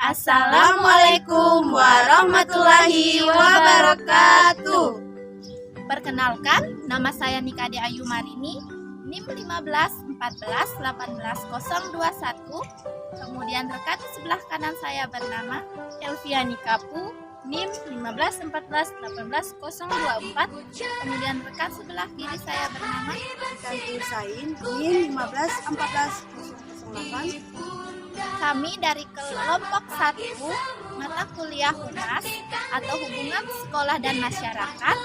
Assalamualaikum warahmatullahi wabarakatuh. Perkenalkan, nama saya Nikade Ayu Marini, NIM 1514181021. Kemudian rekan di sebelah kanan saya bernama Elviani Kapu, NIM 1514181024. Kemudian rekan sebelah kiri saya bernama Kanti Sain, NIM 151408. Kami dari kelompok 1 mata kuliah HUMAS atau Hubungan Sekolah dan Masyarakat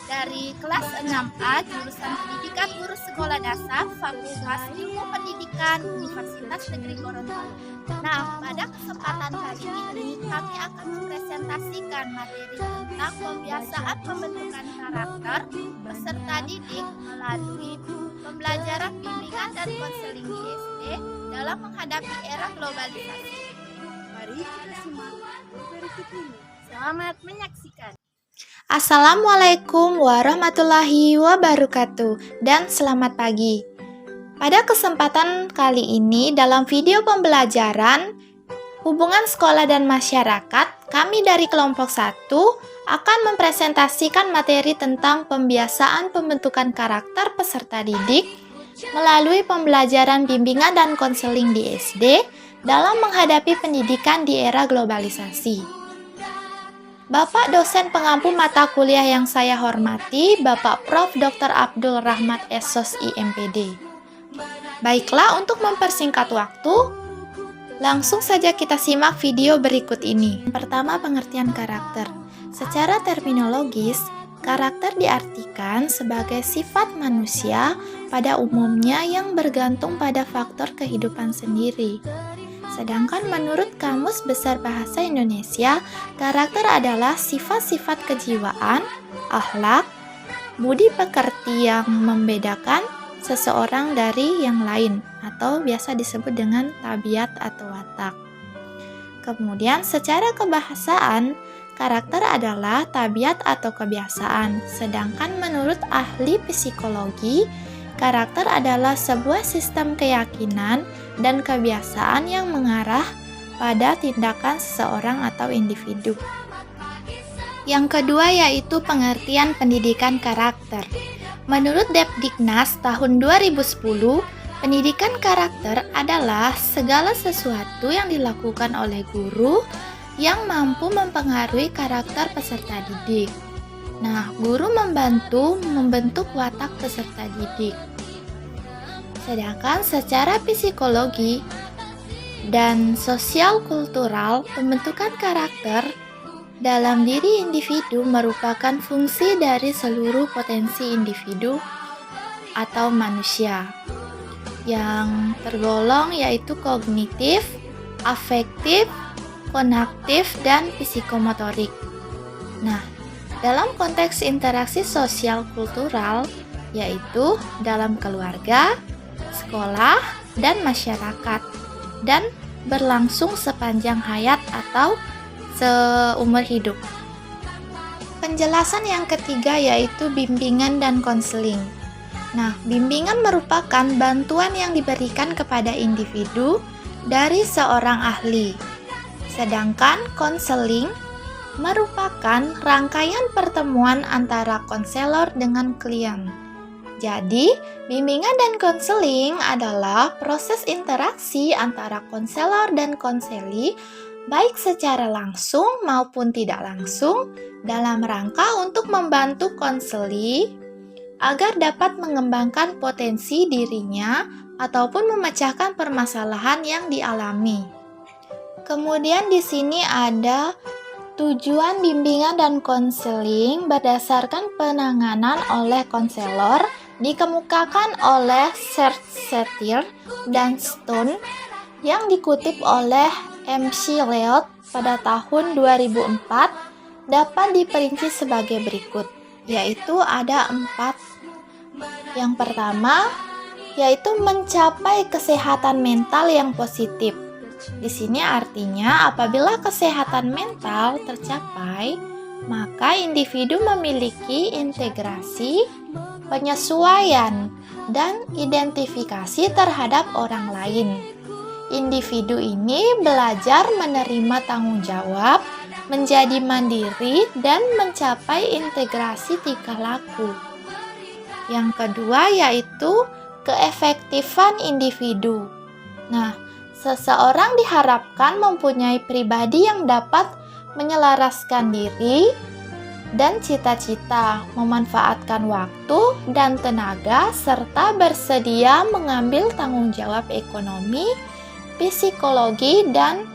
dari kelas 6A jurusan Pendidikan Guru Sekolah Dasar Fakultas Ilmu Pendidikan Universitas Negeri Gorontalo. Nah, pada kesempatan kali ini kami akan mempresentasikan materi tentang pembiasaan pembentukan karakter peserta didik melalui pembelajaran bimbingan dan konseling di SD dalam menghadapi era globalisasi. Mari kita simak berikut ini. Selamat menyaksikan. Assalamualaikum warahmatullahi wabarakatuh dan selamat pagi. Pada kesempatan kali ini dalam video pembelajaran Hubungan Sekolah dan Masyarakat, kami dari kelompok 1 akan mempresentasikan materi tentang pembiasaan pembentukan karakter peserta didik melalui pembelajaran bimbingan dan konseling di SD dalam menghadapi pendidikan di era globalisasi. Bapak dosen pengampu mata kuliah yang saya hormati, Bapak Prof. Dr. Abdul Rahmat SOS IMPD. Baiklah, untuk mempersingkat waktu, langsung saja kita simak video berikut ini. Pertama, pengertian karakter. Secara terminologis, karakter diartikan sebagai sifat manusia pada umumnya yang bergantung pada faktor kehidupan sendiri. Sedangkan menurut Kamus Besar Bahasa Indonesia, karakter adalah sifat-sifat kejiwaan, akhlak, budi pekerti yang membedakan seseorang dari yang lain atau biasa disebut dengan tabiat atau watak. Kemudian secara kebahasaan, karakter adalah tabiat atau kebiasaan, sedangkan menurut ahli psikologi, karakter adalah sebuah sistem keyakinan dan kebiasaan yang mengarah pada tindakan seseorang atau individu. Yang kedua yaitu pengertian pendidikan karakter. Menurut Depdiknas tahun 2010, pendidikan karakter adalah segala sesuatu yang dilakukan oleh guru yang mampu mempengaruhi karakter peserta didik. Nah, guru membantu membentuk watak peserta didik. Sedangkan secara psikologi dan sosial kultural, pembentukan karakter dalam diri individu merupakan fungsi dari seluruh potensi individu atau manusia yang tergolong yaitu kognitif, afektif, konaktif, dan psikomotorik. Nah, dalam konteks interaksi sosial kultural, yaitu dalam keluarga, sekolah, dan masyarakat, dan berlangsung sepanjang hayat atau seumur hidup. Penjelasan yang ketiga yaitu bimbingan dan konseling. Nah, bimbingan merupakan bantuan yang diberikan kepada individu dari seorang ahli. Sedangkan konseling merupakan rangkaian pertemuan antara konselor dengan klien. Jadi, bimbingan dan konseling adalah proses interaksi antara konselor dan konseli, baik secara langsung maupun tidak langsung, dalam rangka untuk membantu konseli agar dapat mengembangkan potensi dirinya ataupun memecahkan permasalahan yang dialami. Kemudian di sini ada tujuan bimbingan dan konseling berdasarkan penanganan oleh konselor dikemukakan oleh Searle dan Stone yang dikutip oleh MC Leod pada tahun 2004 dapat diperinci sebagai berikut, yaitu ada 4. Yang pertama, yaitu mencapai kesehatan mental yang positif. Di sini artinya apabila kesehatan mental tercapai, maka individu memiliki integrasi, penyesuaian, dan identifikasi terhadap orang lain. individu ini belajar menerima tanggung jawab, menjadi mandiri, dan mencapai integrasi tingkah laku. Yang kedua yaitu keefektifan individu. Nah, seseorang diharapkan mempunyai pribadi yang dapat menyelaraskan diri dan cita-cita, memanfaatkan waktu dan tenaga, serta bersedia mengambil tanggung jawab ekonomi, psikologi, dan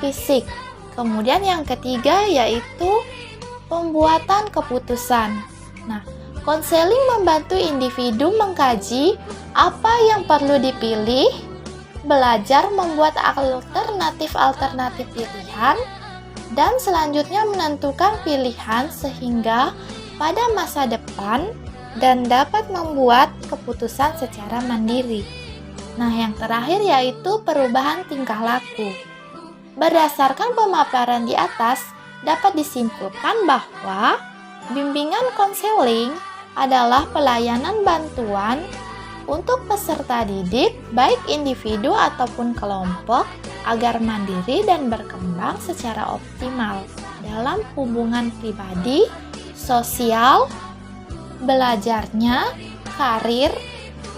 fisik. Kemudian yang ketiga yaitu pembuatan keputusan. Nah, konseling membantu individu mengkaji apa yang perlu dipilih, belajar membuat alternatif-alternatif pilihan, dan selanjutnya menentukan pilihan sehingga pada masa depan dan dapat membuat keputusan secara mandiri. Nah, yang terakhir yaitu perubahan tingkah laku. Berdasarkan pemaparan di atas, dapat disimpulkan bahwa bimbingan konseling adalah pelayanan bantuan untuk peserta didik, baik individu ataupun kelompok, agar mandiri dan berkembang secara optimal dalam hubungan pribadi, sosial, belajarnya, karir,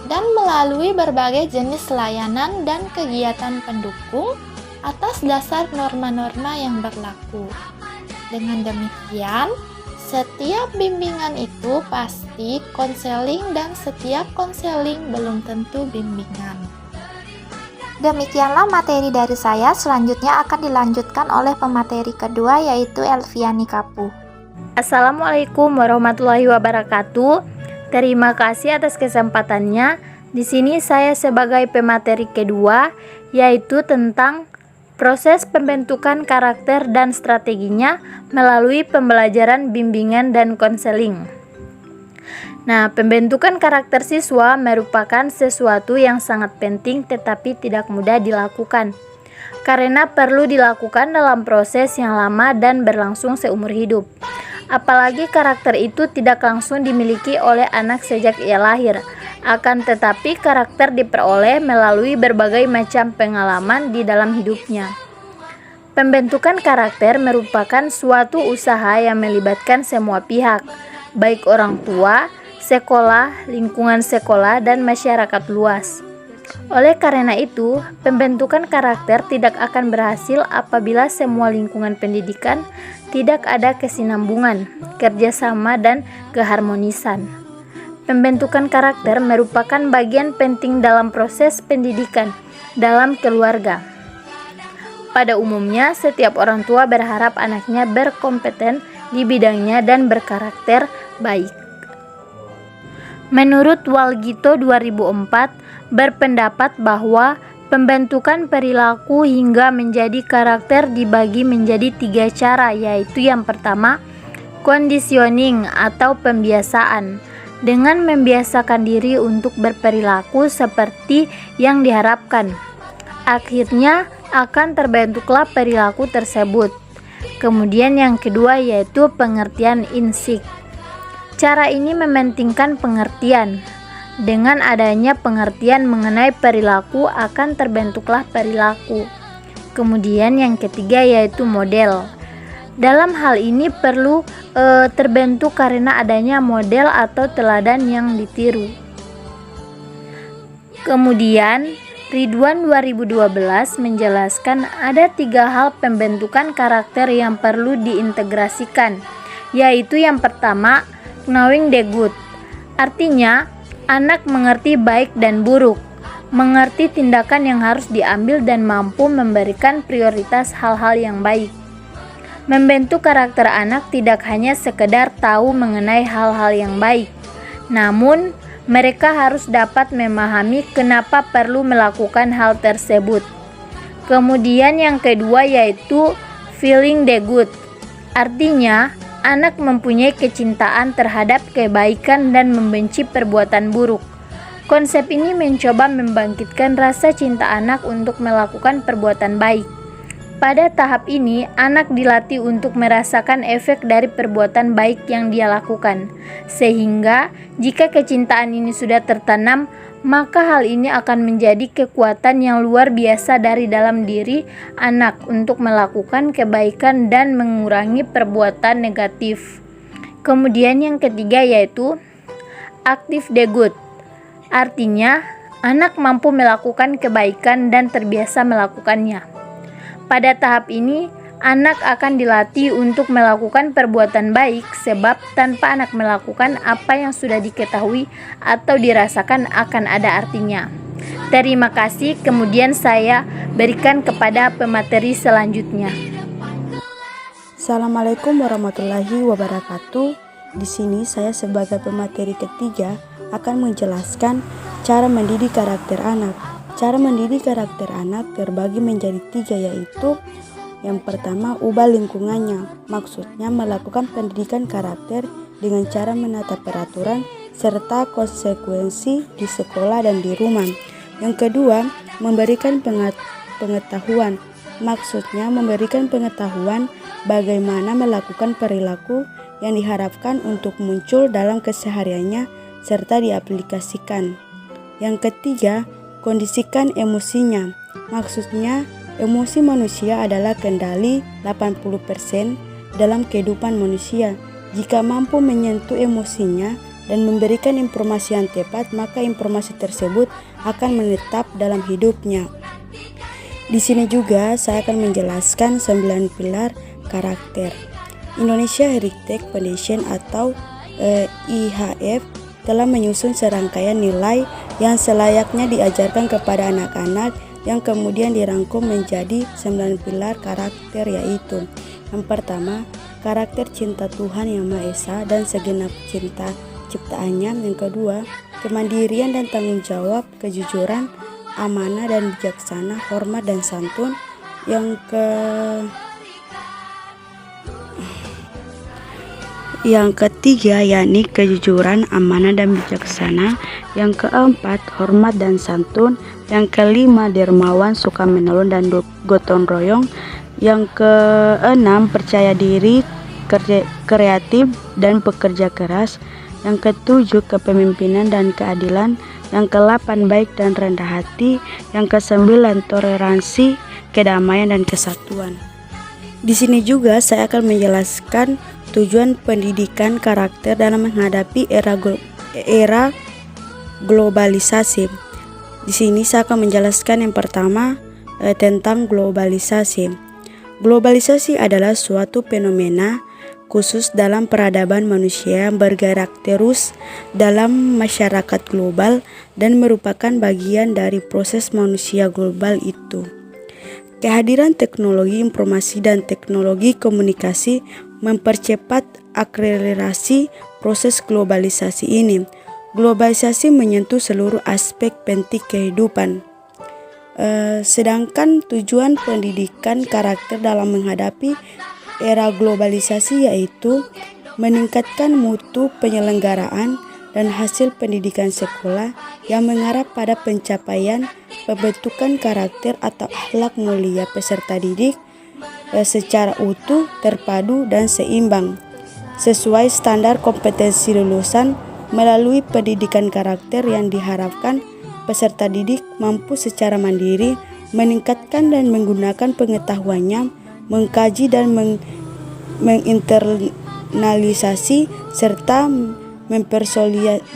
dan melalui berbagai jenis layanan dan kegiatan pendukung atas dasar norma-norma yang berlaku. Dengan demikian, setiap bimbingan itu pasti konseling dan setiap konseling belum tentu bimbingan. Demikianlah materi dari saya, selanjutnya akan dilanjutkan oleh pemateri kedua yaitu Elviani Kapu. Assalamualaikum warahmatullahi wabarakatuh. Terima kasih atas kesempatannya. Di sini saya sebagai pemateri kedua yaitu tentang proses pembentukan karakter dan strateginya melalui pembelajaran bimbingan dan konseling. Nah, pembentukan karakter siswa merupakan sesuatu yang sangat penting tetapi tidak mudah dilakukan, karena perlu dilakukan dalam proses yang lama dan berlangsung seumur hidup. Apalagi karakter itu tidak langsung dimiliki oleh anak sejak ia lahir, akan tetapi karakter diperoleh melalui berbagai macam pengalaman di dalam hidupnya. Pembentukan karakter merupakan suatu usaha yang melibatkan semua pihak, baik orang tua, sekolah, lingkungan sekolah, dan masyarakat luas. Oleh karena itu, pembentukan karakter tidak akan berhasil apabila semua lingkungan pendidikan tidak ada kesinambungan, kerjasama, dan keharmonisan. Pembentukan karakter merupakan bagian penting dalam proses pendidikan dalam keluarga. Pada umumnya, setiap orang tua berharap anaknya berkompeten di bidangnya dan berkarakter baik. Menurut Walgito 2004, berpendapat bahwa pembentukan perilaku hingga menjadi karakter dibagi menjadi 3 cara, yaitu yang pertama, conditioning atau pembiasaan. Dengan membiasakan diri untuk berperilaku seperti yang diharapkan, akhirnya akan terbentuklah perilaku tersebut. Kemudian yang kedua yaitu pengertian insik. Cara ini mementingkan pengertian. Dengan adanya pengertian mengenai perilaku akan terbentuklah perilaku. Kemudian yang ketiga yaitu model. Dalam hal ini perlu terbentuk karena adanya model atau teladan yang ditiru. Kemudian Ridwan 2012 menjelaskan ada 3 hal pembentukan karakter yang perlu diintegrasikan, yaitu yang pertama, knowing the good. Artinya, anak mengerti baik dan buruk, mengerti tindakan yang harus diambil dan mampu memberikan prioritas hal-hal yang baik. Membentuk karakter anak tidak hanya sekedar tahu mengenai hal-hal yang baik, namun mereka harus dapat memahami kenapa perlu melakukan hal tersebut. Kemudian yang kedua yaitu feeling the good. Artinya, anak mempunyai kecintaan terhadap kebaikan dan membenci perbuatan buruk. Konsep ini mencoba membangkitkan rasa cinta anak untuk melakukan perbuatan baik. Pada tahap ini, anak dilatih untuk merasakan efek dari perbuatan baik yang dia lakukan. Sehingga, jika kecintaan ini sudah tertanam, maka hal ini akan menjadi kekuatan yang luar biasa dari dalam diri anak untuk melakukan kebaikan dan mengurangi perbuatan negatif. Kemudian yang ketiga yaitu active the good. Artinya, anak mampu melakukan kebaikan dan terbiasa melakukannya. Pada tahap ini, anak akan dilatih untuk melakukan perbuatan baik sebab tanpa anak melakukan apa yang sudah diketahui atau dirasakan akan ada artinya. Terima kasih, kemudian saya berikan kepada pemateri selanjutnya. Assalamualaikum warahmatullahi wabarakatuh. Di sini saya sebagai pemateri ketiga akan menjelaskan cara mendidik karakter anak. Cara mendidik karakter anak terbagi menjadi 3 yaitu yang pertama, ubah lingkungannya. Maksudnya melakukan pendidikan karakter dengan cara menata peraturan serta konsekuensi di sekolah dan di rumah. Yang kedua, memberikan pengetahuan. Maksudnya memberikan pengetahuan bagaimana melakukan perilaku yang diharapkan untuk muncul dalam kesehariannya serta diaplikasikan. Yang ketiga, kondisikan emosinya. Maksudnya, emosi manusia adalah kendali 80% dalam kehidupan manusia. Jika mampu menyentuh emosinya dan memberikan informasi yang tepat, maka informasi tersebut akan menetap dalam hidupnya. Di sini juga saya akan menjelaskan 9 pilar karakter. Indonesia Heritage Foundation atau IHF telah menyusun serangkaian nilai yang selayaknya diajarkan kepada anak-anak yang kemudian dirangkum menjadi 9 pilar karakter yaitu yang pertama, karakter cinta Tuhan Yang Maha Esa dan segenap cinta ciptaannya. Yang kedua, kemandirian dan tanggung jawab, kejujuran, amanah dan bijaksana, hormat dan santun. Yang ketiga yakni kejujuran, amanah dan bijaksana. Yang keempat, hormat dan santun. Yang kelima, dermawan, suka menolong dan gotong royong. Yang keenam, percaya diri, kreatif dan pekerja keras. Yang ketujuh, kepemimpinan dan keadilan. Yang ke-8, baik dan rendah hati. Yang ke-9, toleransi, kedamaian dan kesatuan. Di sini juga saya akan menjelaskan tujuan pendidikan karakter dalam menghadapi era globalisasi. Di sini saya akan menjelaskan yang pertama tentang globalisasi. Globalisasi adalah suatu fenomena khusus dalam peradaban manusia yang bergerak terus dalam masyarakat global dan merupakan bagian dari proses manusia global itu. Kehadiran teknologi informasi dan teknologi komunikasi mempercepat akselerasi proses globalisasi ini. Globalisasi menyentuh seluruh aspek penting kehidupan. Sedangkan tujuan pendidikan karakter dalam menghadapi era globalisasi yaitu meningkatkan mutu penyelenggaraan dan hasil pendidikan sekolah yang mengarah pada pencapaian pembentukan karakter atau akhlak mulia peserta didik secara utuh, terpadu, dan seimbang sesuai standar kompetensi lulusan. Melalui pendidikan karakter yang diharapkan peserta didik mampu secara mandiri meningkatkan dan menggunakan pengetahuannya, mengkaji dan menginternalisasi serta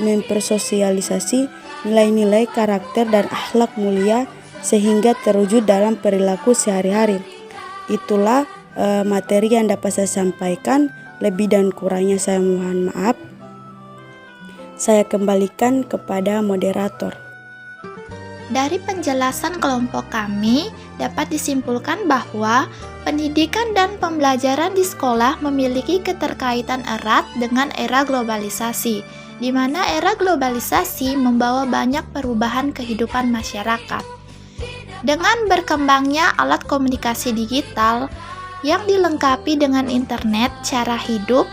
mempersosialisasi nilai-nilai karakter dan akhlak mulia sehingga terwujud dalam perilaku sehari-hari. Itulah materi yang dapat saya sampaikan. Lebih dan kurangnya saya mohon maaf. Saya kembalikan kepada moderator. Dari penjelasan kelompok kami, dapat disimpulkan bahwa pendidikan dan pembelajaran di sekolah memiliki keterkaitan erat dengan era globalisasi, di mana era globalisasi membawa banyak perubahan kehidupan masyarakat. Dengan berkembangnya alat komunikasi digital yang dilengkapi dengan internet, cara hidup,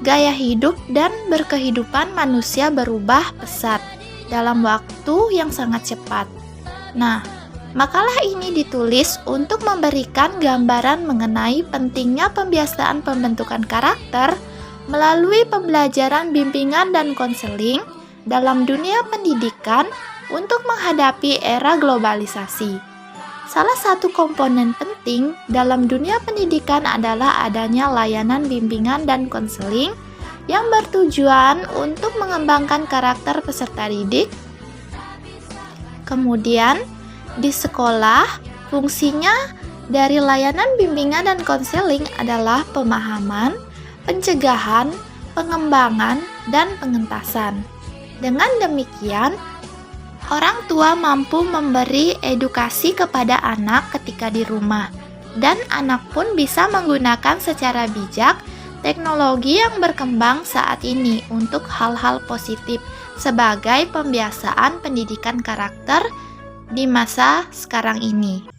gaya hidup, dan berkehidupan manusia berubah pesat dalam waktu yang sangat cepat. Nah, makalah ini ditulis untuk memberikan gambaran mengenai pentingnya pembiasaan pembentukan karakter melalui pembelajaran bimbingan dan konseling dalam dunia pendidikan untuk menghadapi era globalisasi. Salah satu komponen penting dalam dunia pendidikan adalah adanya layanan bimbingan dan konseling yang bertujuan untuk mengembangkan karakter peserta didik. Kemudian, di sekolah, fungsinya dari layanan bimbingan dan konseling adalah pemahaman, pencegahan, pengembangan, dan pengentasan. Dengan demikian, orang tua mampu memberi edukasi kepada anak ketika di rumah, dan anak pun bisa menggunakan secara bijak teknologi yang berkembang saat ini untuk hal-hal positif sebagai pembiasaan pendidikan karakter di masa sekarang ini.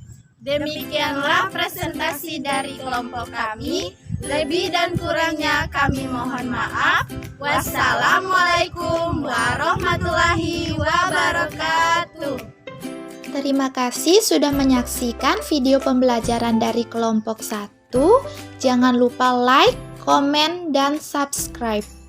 Demikianlah presentasi dari kelompok kami. Lebih dan kurangnya kami mohon maaf. Wassalamualaikum warahmatullahi wabarakatuh. Terima kasih sudah menyaksikan video pembelajaran dari kelompok 1. Jangan lupa like, komen, dan subscribe.